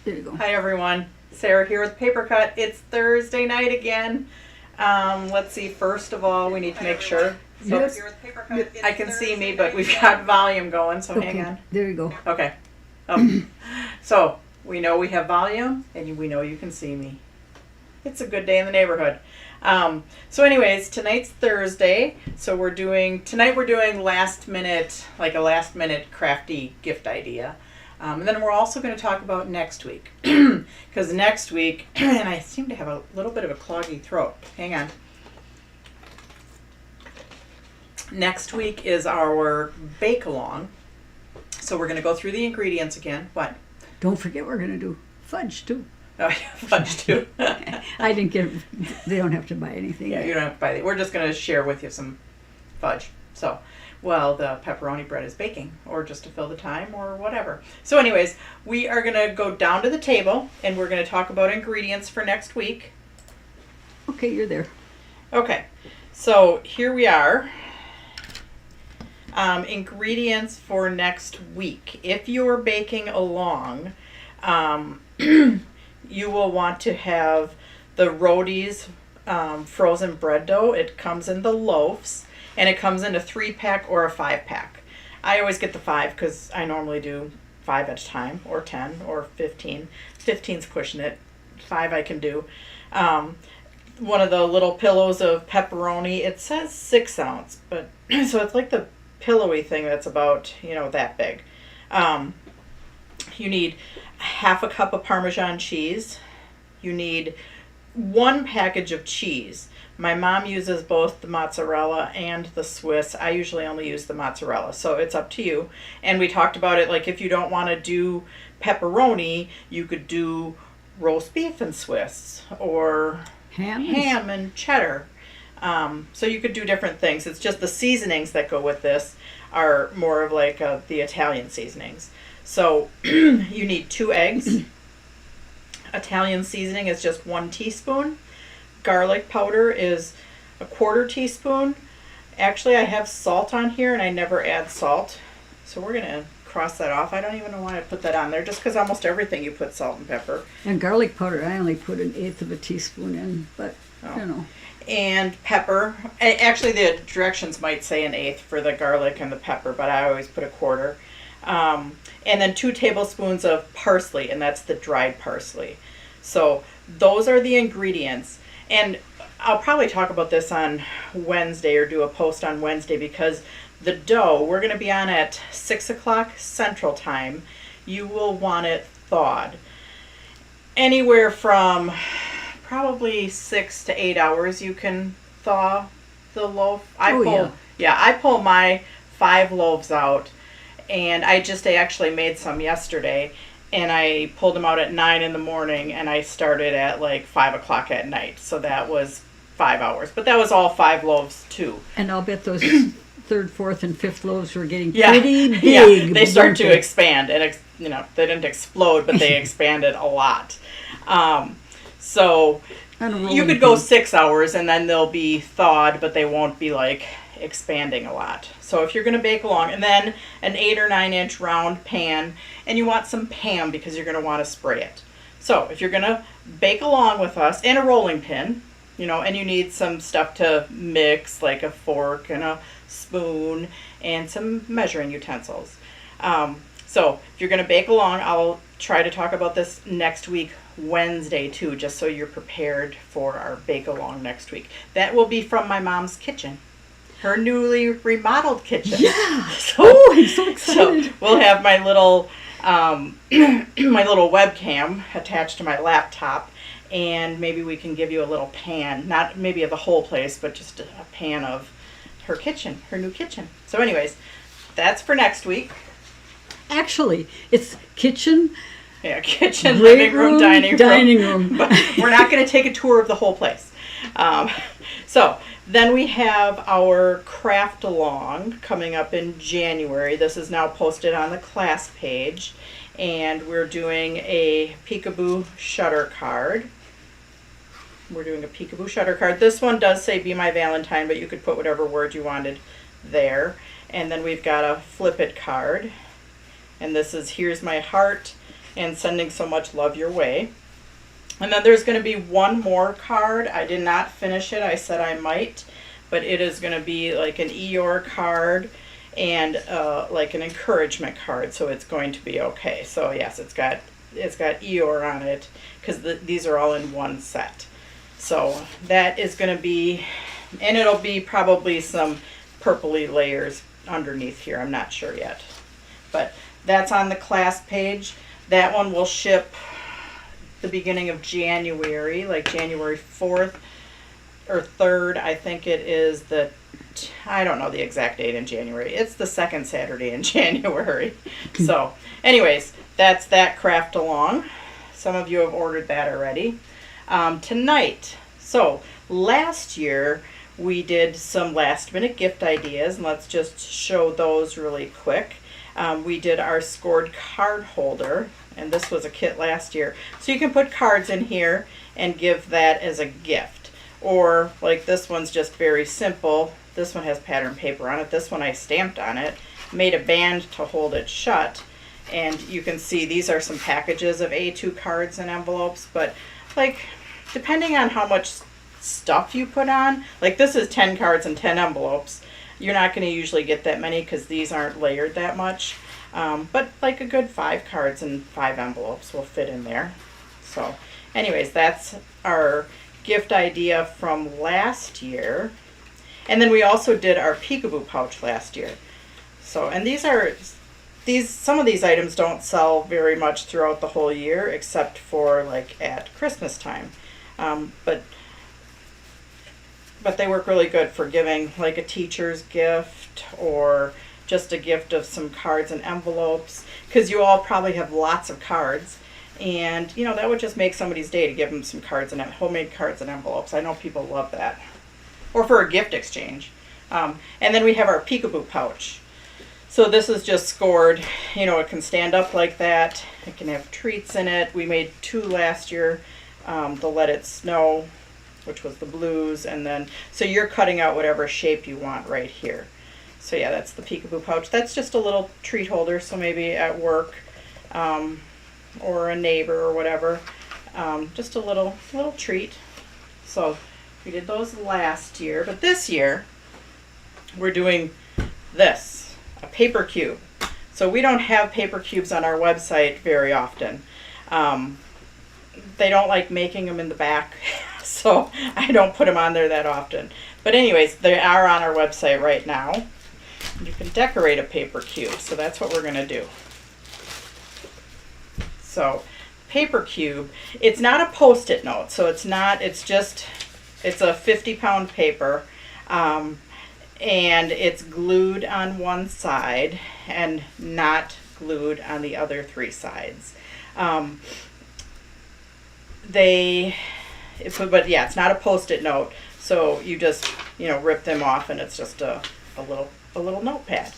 There you go. Hi everyone, Sarah here with Paper Cut. It's Thursday night again. Let's see, first of all we need to make sure. So Yes. I can see me, but we've got volume going, so hang on. There you go. Okay. So we know we have volume and we know you can see me. It's a good day in the neighborhood. So anyways, tonight's Thursday, so tonight we're doing last minute crafty gift idea. And then we're also going to talk about next week. Because next week, and I seem to have a little bit of a cloggy throat. Hang on. Next week is our bake-along. So we're going to go through the ingredients again. What? Don't forget we're going to do fudge too. Oh, yeah, fudge too. I didn't get. They don't have to buy anything. Yeah, you don't have to buy it. We're just going to share with you some fudge. So, well, the pepperoni bread is baking, or just to fill the time, or whatever. So anyways, we are going to go down to the table, and we're going to talk about ingredients for next week. Okay, you're there. Okay, so here we are. Ingredients for next week. If you're baking along, you will want to have the Roadies frozen bread dough. It comes in the loaves, and it comes in a 3-pack or a 5-pack. I always get the 5 because I normally do 5 at a time, or 10, or 15. 15's pushing it. 5 I can do. One of the little pillows of pepperoni, it says 6 ounce, but so it's like the pillowy thing that's about, that big. You need half a cup of Parmesan cheese. You need 1 package of cheese. My mom uses both the mozzarella and the Swiss. I usually only use the mozzarella, so it's up to you. And we talked about it, like if you don't want to do pepperoni, you could do roast beef and Swiss, or ham and cheddar. So you could do different things. It's just the seasonings that go with this are more of like the Italian seasonings. So you need 2 eggs. Italian seasoning is just 1 teaspoon. Garlic powder is a 1/4 teaspoon. Actually, I have salt on here and I never add salt. So we're going to cross that off. I don't even know why I put that on there, just because almost everything you put salt and pepper. And garlic powder, I only put 1/8 of a teaspoon in, but And pepper. Actually, the directions might say 1/8 for the garlic and the pepper, but I always put 1/4. And then 2 tablespoons of parsley, and that's the dried parsley. So those are the ingredients. And I'll probably talk about this on Wednesday, or do a post on Wednesday, because the dough, we're going to be on at 6 o'clock Central Time. You will want it thawed. Anywhere from probably 6 to 8 hours you can thaw the loaf. I pull my 5 loaves out, and I actually made some yesterday, and I pulled them out at 9 in the morning, and I started at like 5 o'clock at night. So that was 5 hours, but that was all 5 loaves too. And I'll bet those 3rd, 4th, and 5th loaves were getting pretty big. Yeah, they start to expand, and they didn't explode, but they expanded a lot. So you could go 6 hours, and then they'll be thawed, but they won't be like expanding a lot. So if you're going to bake along, and then an 8 or 9 inch round pan, and you want some Pam because you're going to want to spray it. So if you're going to bake along with us, and a rolling pin, and you need some stuff to mix, like a fork and a spoon and some measuring utensils. So if you're going to bake along, I'll try to talk about this next week, Wednesday too, just so you're prepared for our bake along next week. That will be from my mom's kitchen, her newly remodeled kitchen. Yeah. I'm so excited. So we'll have my little my little webcam attached to my laptop, and maybe we can give you a little pan, not maybe of the whole place, but just a pan of her kitchen, her new kitchen. So anyways, that's for next week. Actually, it's kitchen. Yeah, kitchen, living room, dining room. But we're not going to take a tour of the whole place. So then we have our craft along coming up in January. This is now posted on the class page, and we're doing a peekaboo shutter card. This one does say "Be My Valentine," but you could put whatever word you wanted there. And then we've got a flip it card, and this is "Here's My Heart," and sending so much love your way. And then there's going to be one more card. I did not finish it. I said I might, but it is going to be like an Eeyore card and like an encouragement card. So it's going to be okay. So yes, it's got Eeyore on it because these are all in one set. So that is going to be, and it'll be probably some purpley layers underneath here. I'm not sure yet, but that's on the class page. That one will ship the beginning of January, like January 4th or 3rd. I think it is I don't know the exact date in January. It's the second Saturday in January. So anyways, that's that craft along. Some of you have ordered that already. Tonight, so last year we did some last minute gift ideas, and let's just show those really quick. We did our scored card holder, and this was a kit last year. So you can put cards in here and give that as a gift. Or like this one's just very simple. This one has pattern paper on it. This one I stamped on it, made a band to hold it shut. And you can see these are some packages of A2 cards and envelopes, but like depending on how much stuff you put on, like this is 10 cards and 10 envelopes. You're not going to usually get that many because these aren't layered that much. But like a good 5 cards and 5 envelopes will fit in there. So anyways, that's our gift idea from last year. And then we also did our peekaboo pouch last year. So, and some of these items don't sell very much throughout the whole year except for like at Christmas time. But they work really good for giving like a teacher's gift or just a gift of some cards and envelopes, because you all probably have lots of cards, and that would just make somebody's day to give them some cards and homemade cards and envelopes. I know people love that. Or for a gift exchange. And then we have our peekaboo pouch. So this is just scored, it can stand up like that. It can have treats in it. We made 2 last year, the Let It Snow, which was the blues, and then, so you're cutting out whatever shape you want right here. So yeah, that's the peekaboo pouch. That's just a little treat holder, so maybe at work, or a neighbor or whatever, just a little treat. So we did those last year, but this year we're doing this, a paper cube. So we don't have paper cubes on our website very often. They don't like making them in the back, so I don't put them on there that often. But anyways, they are on our website right now. You can decorate a paper cube, so that's what we're going to do. So paper cube, it's not a Post-it note, so it's a 50-pound paper, and it's glued on one side and not glued on the other 3 sides. But yeah, it's not a Post-it note, so you just rip them off, and it's just a little notepad.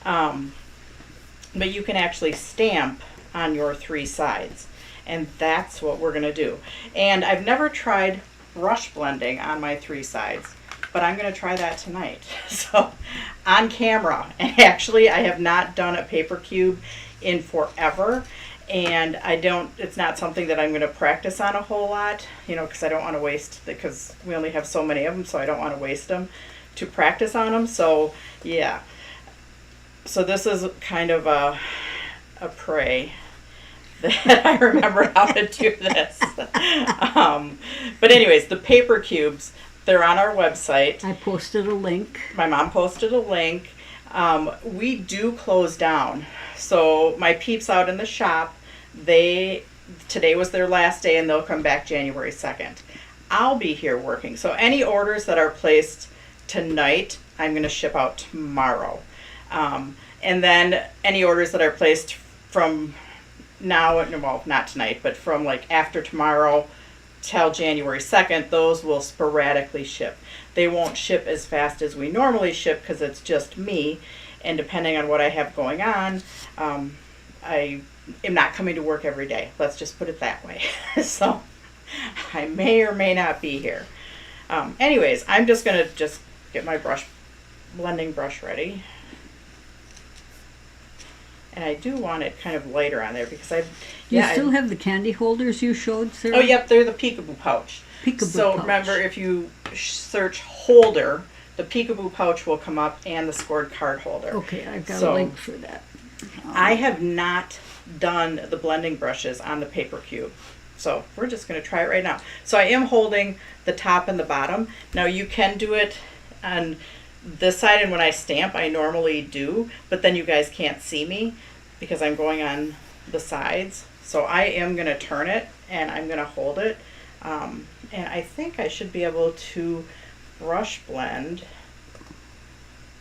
But you can actually stamp on your 3 sides, and that's what we're going to do. And I've never tried brush blending on my 3 sides, but I'm going to try that tonight. So on camera, and actually I have not done a paper cube in forever, and it's not something that I'm going to practice on a whole lot, because I don't want to waste, because we only have so many of them, so I don't want to waste them to practice on them. So yeah, so this is kind of a pray that I remember how to do this. But anyways, the paper cubes, they're on our website. I posted a link. My mom posted a link. We do close down. So my peeps out in the shop, today was their last day, and they'll come back January 2nd. I'll be here working. So any orders that are placed tonight, I'm going to ship out tomorrow. And then any orders that are placed from now, well, not tonight, but from like after tomorrow till January 2nd, those will sporadically ship. They won't ship as fast as we normally ship because it's just me, and depending on what I have going on, I am not coming to work every day. Let's just put it that way. So I may or may not be here. Anyways, I'm just going to get my blending brush ready. And I do want it kind of lighter on there because You still have the candy holders you showed, Sarah? Oh, yep, they're the peekaboo pouch. So remember, if you search holder, the peekaboo pouch will come up and the scored card holder. Okay, I've got a link for that. I have not done the blending brushes on the paper cube. So we're just going to try it right now. So I am holding the top and the bottom. Now you can do it on this side, and when I stamp, I normally do, but then you guys can't see me because I'm going on the sides. So I am going to turn it, and I'm going to hold it. And I think I should be able to brush blend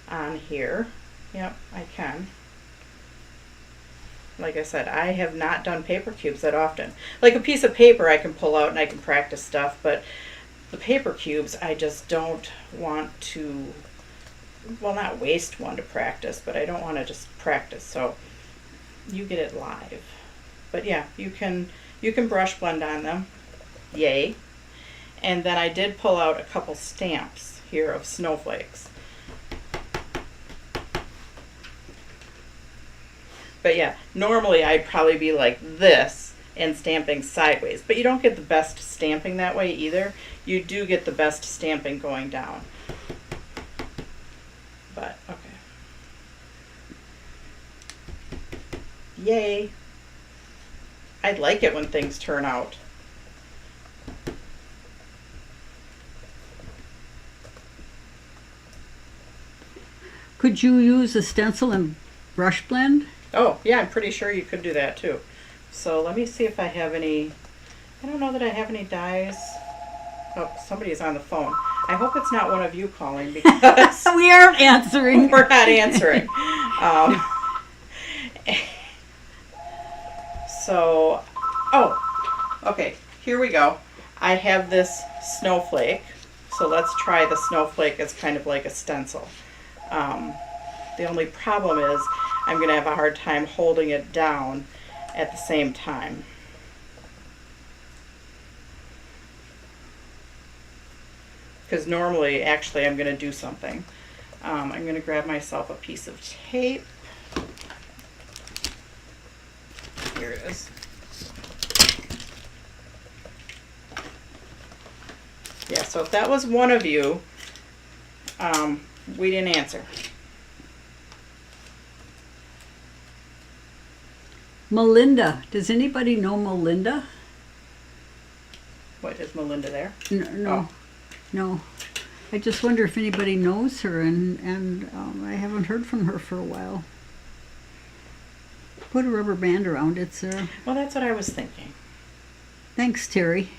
on here. Yep, I can. Like I said, I have not done paper cubes that often. Like a piece of paper I can pull out and I can practice stuff, but the paper cubes I just don't want to, well, not waste one to practice, but I don't want to just practice. So you get it live. But yeah, you can brush blend on them. Yay. And then I did pull out a couple stamps here of snowflakes. But yeah, normally I'd probably be like this and stamping sideways, but you don't get the best stamping that way either. You do get the best stamping going down. But okay. Yay. I like it when things turn out. Could you use a stencil and brush blend? Oh, yeah, I'm pretty sure you could do that too. So let me see if I have any, I don't know that I have any dies. Oh, somebody is on the phone. I hope it's not one of you calling because we aren't answering. We're not answering. So, oh, okay, here we go. I have this snowflake. So let's try the snowflake as kind of like a stencil. The only problem is I'm going to have a hard time holding it down at the same time. Because normally, actually, I'm going to do something. I'm going to grab myself a piece of tape. Here it is. Yeah, so if that was one of you, we didn't answer. Melinda. Does anybody know Melinda? What, is Melinda there? No. No. I just wonder if anybody knows her, and I haven't heard from her for a while. Put a rubber band around it, Sarah. Well, that's what I was thinking. Thanks, Terry.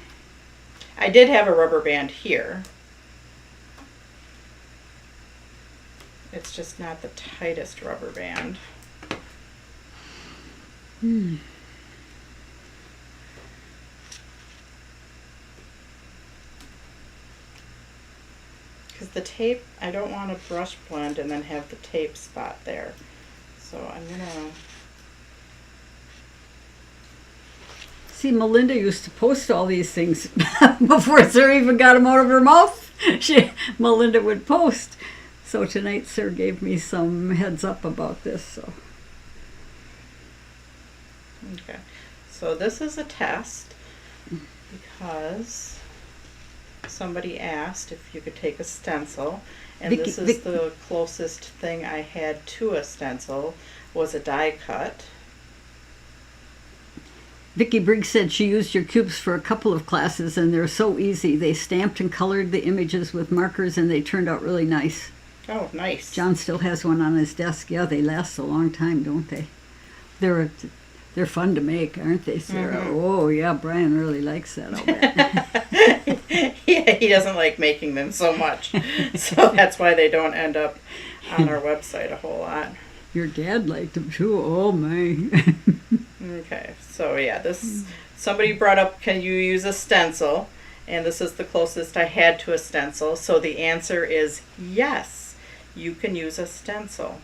I did have a rubber band here. It's just not the tightest rubber band. Because the tape, I don't want to brush blend and then have the tape spot there. So I'm going to... See, Melinda used to post all these things before Sarah even got them out of her mouth. Melinda would post. So tonight Sarah gave me some heads up about this. So. Okay, so this is a test because somebody asked if you could take a stencil, and this is the closest thing I had to a stencil was a die cut. Vicki Briggs said she used your cubes for a couple of classes, and they're so easy. They stamped and colored the images with markers, and they turned out really nice. Oh, nice. John still has one on his desk. Yeah, they last a long time, don't they? They're fun to make, aren't they, Sarah? Mm-hmm. Oh, yeah, Brian really likes that, I'll bet. Yeah, he doesn't like making them so much. So that's why they don't end up on our website a whole lot. Your dad liked them too. Oh, my. Okay, so yeah, somebody brought up, can you use a stencil? And this is the closest I had to a stencil. So the answer is yes, you can use a stencil.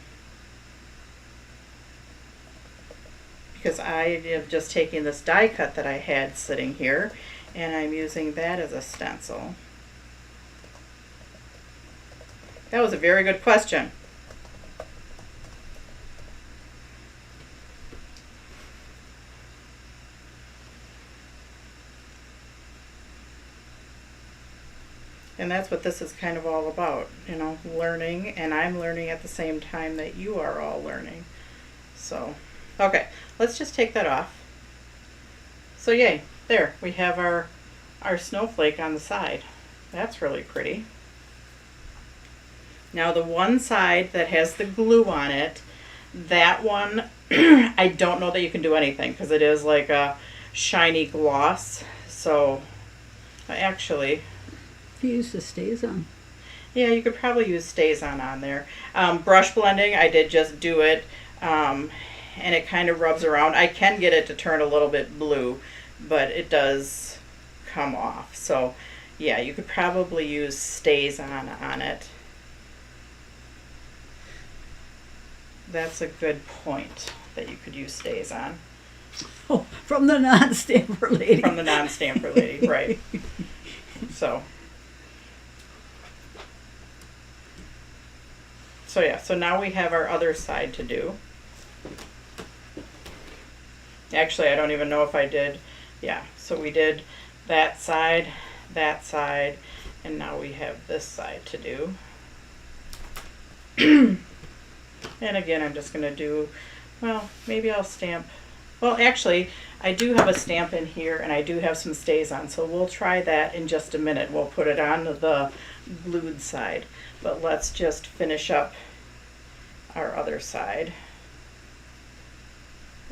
Because I am just taking this die cut that I had sitting here, and I'm using that as a stencil. That was a very good question. And that's what this is kind of all about, you know, learning, and I'm learning at the same time that you are all learning. So, okay, let's just take that off. So yay, there, we have our snowflake on the side. That's really pretty. Now the one side that has the glue on it, that one, I don't know that you can do anything because it is like a shiny gloss. So, actually, If you use the stays on. yeah, you could probably use stays on there. Brush blending, I did just do it, and it kind of rubs around. I can get it to turn a little bit blue, but it does come off. So, yeah, you could probably use stays on it. That's a good point that you could use stays on. Oh, from the non-stamper lady. From the non-stamper lady, right. So yeah, so now we have our other side to do. Actually, I don't even know if I did, yeah, so we did that side, and now we have this side to do. And again, I'm just going to do, well, maybe I'll stamp. Well, actually, I do have a stamp in here, and I do have some stays on, so we'll try that in just a minute. We'll put it on the glued side, but let's just finish up our other side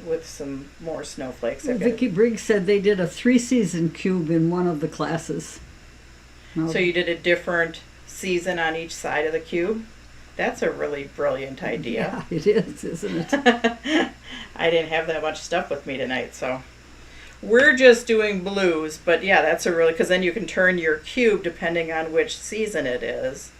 with some more snowflakes. Vicki Briggs said they did a 3-season cube in one of the classes. So you did a different season on each side of the cube? That's a really brilliant idea. Yeah, it is, isn't it? I didn't have that much stuff with me tonight, so we're just doing blues, but yeah, that's a really, because then you can turn your cube depending on which season it is.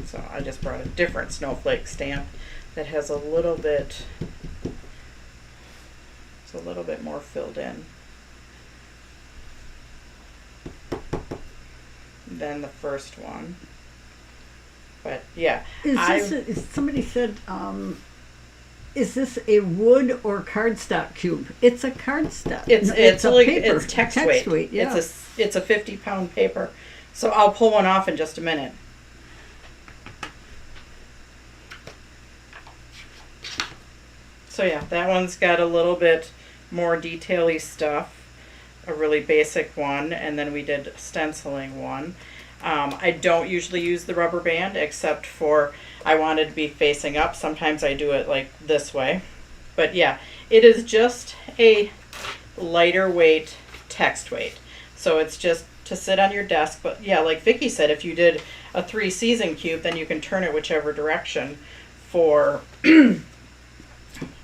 So I just brought a different snowflake stamp that has a little bit, it's a little bit more filled in than the first one. But yeah, somebody said, is this a wood or cardstock cube? It's a cardstock. It's paper. It's text weight. Yeah. It's a 50-pound paper. So I'll pull one off in just a minute. So yeah, that one's got a little bit more detail-y stuff, a really basic one, and then we did stenciling one. I don't usually use the rubber band except for I wanted to be facing up. Sometimes I do it like this way. But yeah, it is just a lighter weight text weight. So it's just to sit on your desk. But yeah, like Vicki said, if you did a 3-season cube, then you can turn it whichever direction for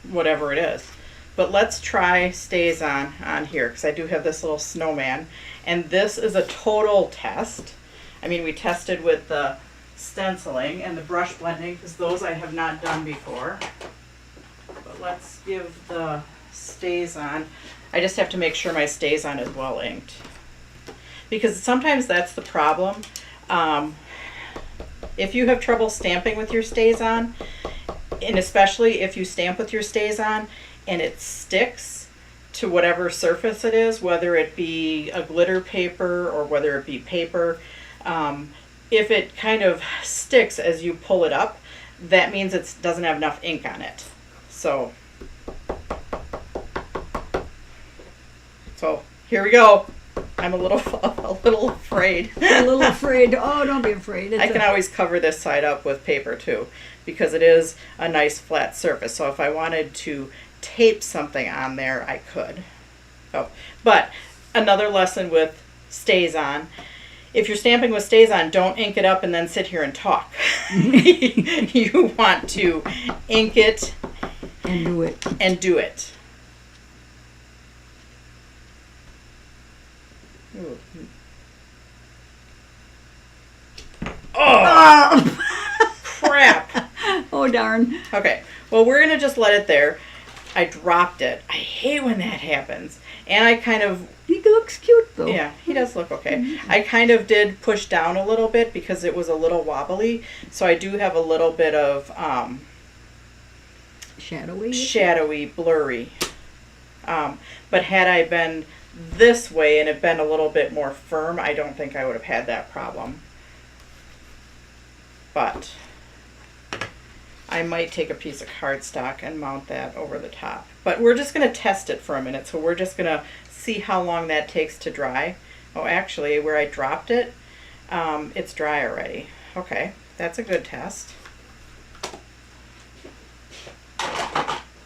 whatever it is. But let's try stays on here, because I do have this little snowman, and this is a total test. I mean, we tested with the stenciling and the brush blending, because those I have not done before. But let's give the stays on. I just have to make sure my stays on is well inked, because sometimes that's the problem. If you have trouble stamping with your stays on, and especially if you stamp with your stays on and it sticks to whatever surface it is, whether it be a glitter paper or whether it be paper, if it kind of sticks as you pull it up, that means it doesn't have enough ink on it. So here we go. I'm a little afraid. A little afraid. Oh, don't be afraid. I can always cover this side up with paper too, because it is a nice flat surface. So if I wanted to tape something on there, I could. Oh, but another lesson with stays on. If you're stamping with stays on, don't ink it up and then sit here and talk. You want to ink it and do it. And do it. Ooh. Oh, crap. Oh, darn. Okay, well, we're going to just let it there. I dropped it. I hate when that happens. And I kind of... He looks cute, though. Yeah, he does look okay. I kind of did push down a little bit because it was a little wobbly. So I do have a little bit of shadowy, blurry. But had I been this way and it been a little bit more firm, I don't think I would have had that problem. But I might take a piece of cardstock and mount that over the top. But we're just going to test it for a minute. So we're just going to see how long that takes to dry. Oh, actually, where I dropped it, it's dry already. Okay, that's a good test.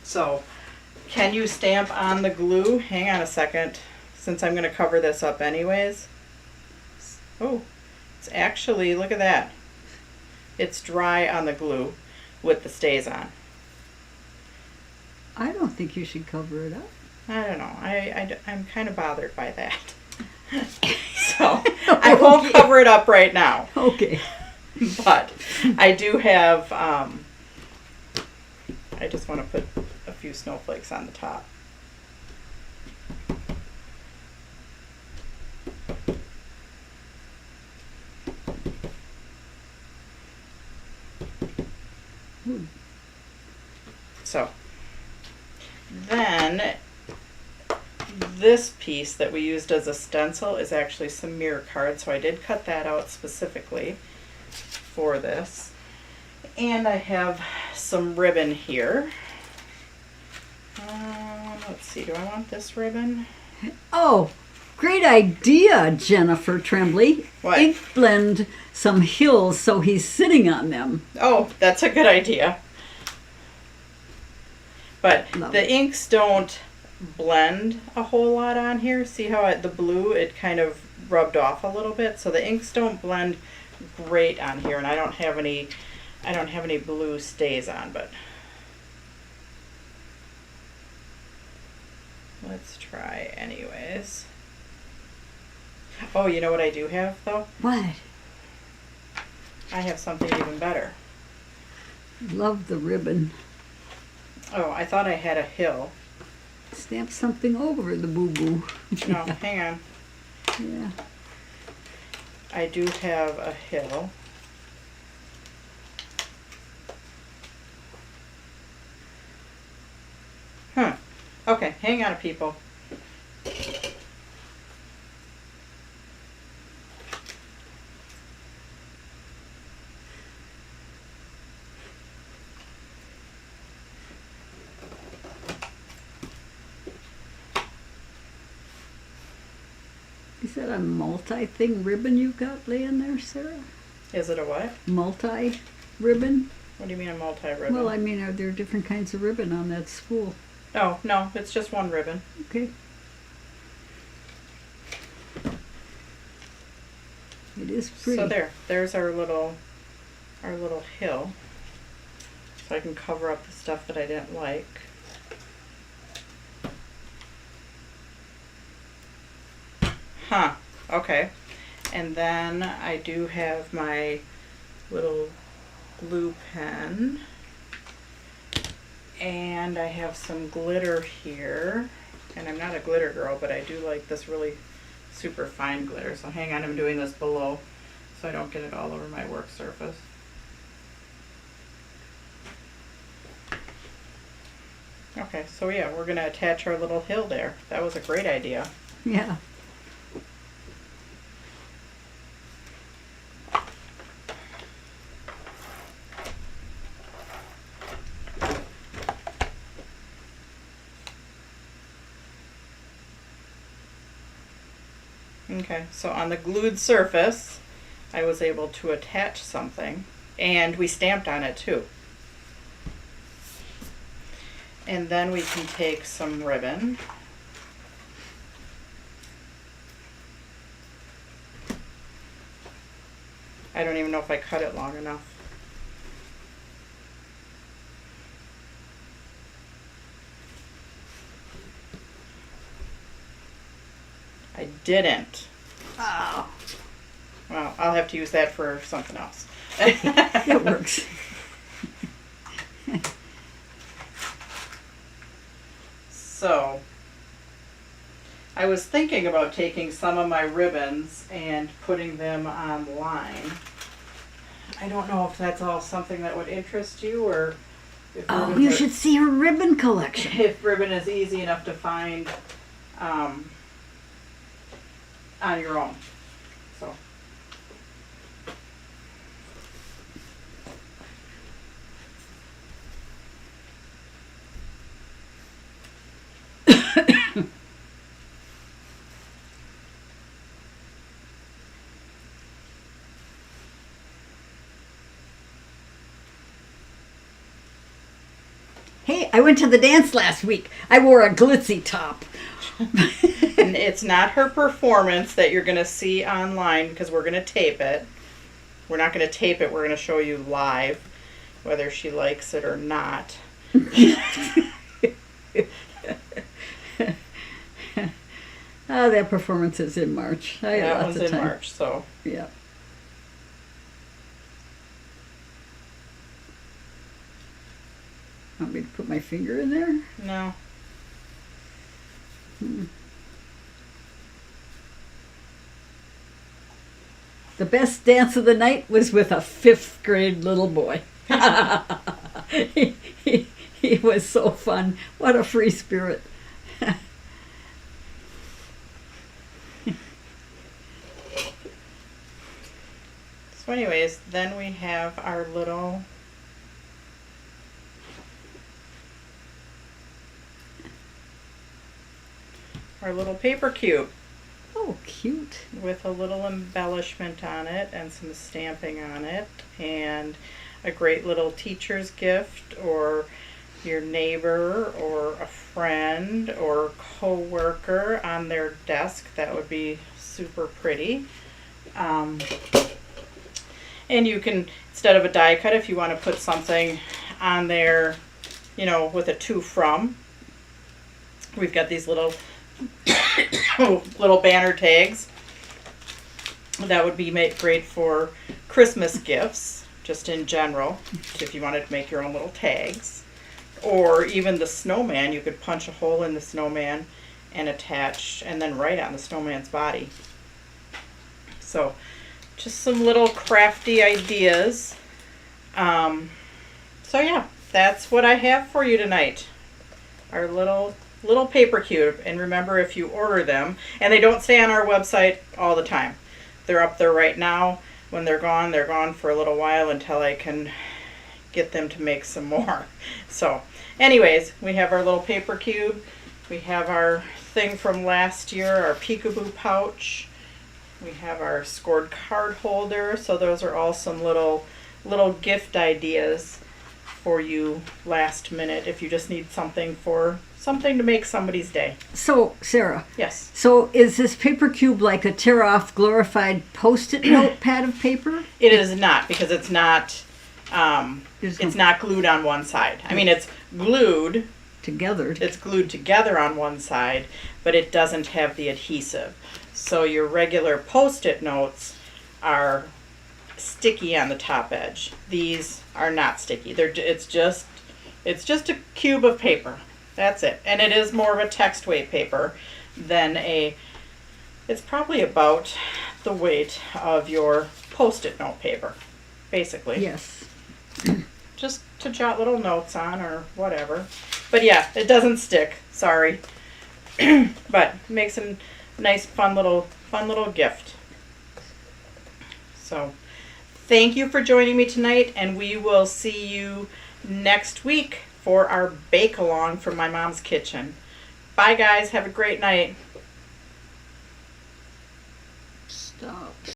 So, can you stamp on the glue? Hang on a second, since I'm going to cover this up anyways. Oh, it's actually, look at that. It's dry on the glue with the stays on. I don't think you should cover it up. I don't know. I'm kind of bothered by that. So, I won't cover it up right now. Okay. But I do have, I just want to put a few snowflakes on the top. So, then this piece that we used as a stencil is actually some mirror card, so I did cut that out specifically for this. And I have some ribbon here. Let's see, do I want this ribbon? Oh, great idea, Jennifer Tremblay. What? Ink blend some hills so he's sitting on them. Oh, that's a good idea. But Love the it. inks don't blend a whole lot on here. See how the blue, it kind of rubbed off a little bit. So the inks don't blend great on here, and I don't have any blue stays on, but let's try anyways. Oh, you know what I do have though? What? I have something even better. Love the ribbon. Oh, I thought I had a hill. Stamp something over the boo-boo. No, hang on. Yeah. I do have a hill. Huh. Okay, hang on, people. Is that a multi-thing ribbon you've got laying there, Sarah? Is it a what? Multi-ribbon? What do you mean a multi-ribbon? Well, I mean, are there different kinds of ribbon on that spool? Oh, no, it's just one ribbon. Okay. It is pretty. So there's our little hill. So I can cover up the stuff that I didn't like. Huh, okay. And then I do have my little glue pen. And I have some glitter here. And I'm not a glitter girl, but I do like this really super fine glitter. So hang on, I'm doing this below so I don't get it all over my work surface. Okay, so yeah, we're going to attach our little hill there. That was a great idea. Yeah. Okay, so on the glued surface, I was able to attach something, and we stamped on it too. And then we can take some ribbon. I don't even know if I cut it long enough. I didn't. Oh, Well, I'll have to use that for something else. it works. So, I was thinking about taking some of my ribbons and putting them online. I don't know if that's all something that would interest you, or Oh, you should see her ribbon collection. If ribbon is easy enough to find on your own. So. Hey, I went to the dance last week. I wore a glitzy top. And it's not her performance that you're going to see online because we're going to tape it. We're not going to tape it. We're going to show you live whether she likes it or not. That performance is in March. That one's in March, so. Yeah. Want me to put my finger in there? No. The best dance of the night was with a 5th grade little boy. he was so fun. What a free spirit. So anyways, then we have our little paper cube. Oh, cute. With a little embellishment on it and some stamping on it, and a great little teacher's gift or your neighbor or a friend or co-worker on their desk. That would be super pretty. And you can, instead of a die cut, if you want to put something on there, you know, with a to from, we've got these little little banner tags. That would be great for Christmas gifts, just in general, if you wanted to make your own little tags. Or even the snowman, you could punch a hole in the snowman and attach, and then write on the snowman's body. So, just some little crafty ideas. So yeah, that's what I have for you tonight. Our little paper cube. And remember, if you order them, and they don't stay on our website all the time. They're up there right now. When they're gone for a little while until I can get them to make some more. So anyways, we have our little paper cube. We have our thing from last year, our peekaboo pouch. We have our scored card holder. So those are all some little gift ideas for you last minute if you just need something to make somebody's day. So, Sarah. Yes. So, is this paper cube like a tear-off glorified Post-it note pad of paper? It is not, because it's not. It's not glued on one side. I mean, it's glued together. It's glued together on one side, but it doesn't have the adhesive. So your regular Post-it notes are sticky on the top edge. These are not sticky. It's just a cube of paper. That's it. And it is more of a text weight paper than it's probably about the weight of your Post-it note paper, basically. Yes. Just to jot little notes on or whatever. But yeah, it doesn't stick. Sorry. But makes a nice fun little gift. So thank you for joining me tonight, and we will see you next week for our bake along from my mom's kitchen. Bye guys, have a great night. Stop.